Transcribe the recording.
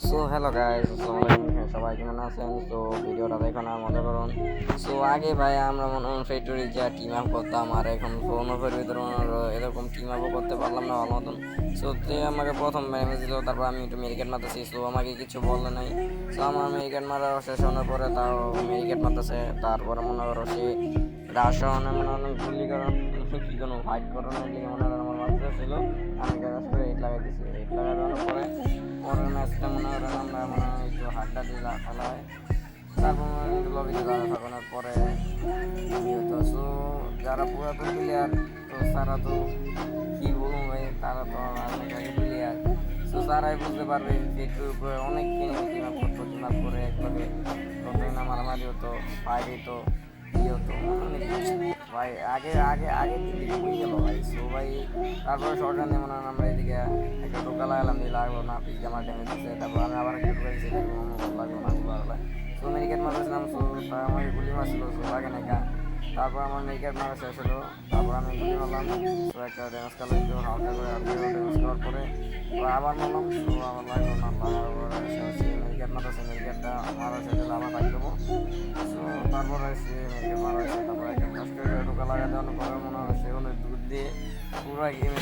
So hello guys, আসসালামু আলাইকুম। সবাই কেমন আছেন? তো ভিডিওটা দেখুন আর মজা করুন। সো আগে ভাই আমরা মনে হয় ফ্যাক্টরি যা টিম আপ করতাম, আর এখন ফোন ওপের ভিতরে এরকম টিম আপও করতে পারলাম না ভালো মতন। সো তে আমাকে প্রথম মেরে দিল, তারপর আমি একটু মেরিকেট মারতেছি। সো আমাকে কিছু বলে নাই। সো আমার মেরিকেট মারা শেষ হওয়ার পরে তাও মেরিকেট মারতেছে। তারপরে মনে করো সে রাশনে মনে হয় গুলি করার কি কোনো ফাইট করানোর লিগে মনে হয় আমার মারতে ছিল। আমি কাজ করে হিট লাগাই দিছি। হিট লাগাই দেওয়ার পরে পরের ম্যাচটা মনে করেন আমরা মনে হয় একটু হাড্ডা দিয়ে খেলা হয়। তারপর মনে হয় একটু লবিতে দাঁড়া থাকানোর পরে হতো। সো যারা পুরাতন প্লেয়ার, তো তারা তো কী বলবো ভাই, তারা তো অনেক আগে প্লেয়ার। সো তারাই বুঝতে পারবে যে একটু অনেক টিম আপ করতো, টিম আপ করে একবারে কতই না মারামারি হতো, ফাইট হতো, ই হতো অনেক কিছু। ভাই আগে আগে আগে দিকে হয়ে গেল ভাই। সো ভাই তারপরে শর্ট রানে মনে হয় আমরা এদিকে একটা টোকা লাগালাম, দিয়ে লাগলো না, পিচ আমার ড্যামেজ দিচ্ছে। তারপর আমি আবার একটা টোকা দিয়েছি, লাগলো না, লাগলো। সো মেরিকেট মারছিলাম। সো তাই আমাকে গুলি মারছিল। সো লাগে না কা। তারপর আমার মেরিকেট মারা শেষ হলো। তারপর আমি গুলি মারলাম। সো একটা ড্যামেজ খেলো, একটু হালকা করে আর ড্যামেজ খাওয়ার পরে আবার মারলাম। সো আবার লাগলো না, লাগার পরে সে মেরিকেট মারতেছে। মেরিকেটটা মারা শেষ হলে আবার বাইক দেবো। সো তারপরে সে মেরিকেট মারা হয়েছে। তারপরে একটা ফার্স্ট টোকা লাগা দেওয়ার পরে মনে হয় সে দুধ দিয়ে পুরো গেমে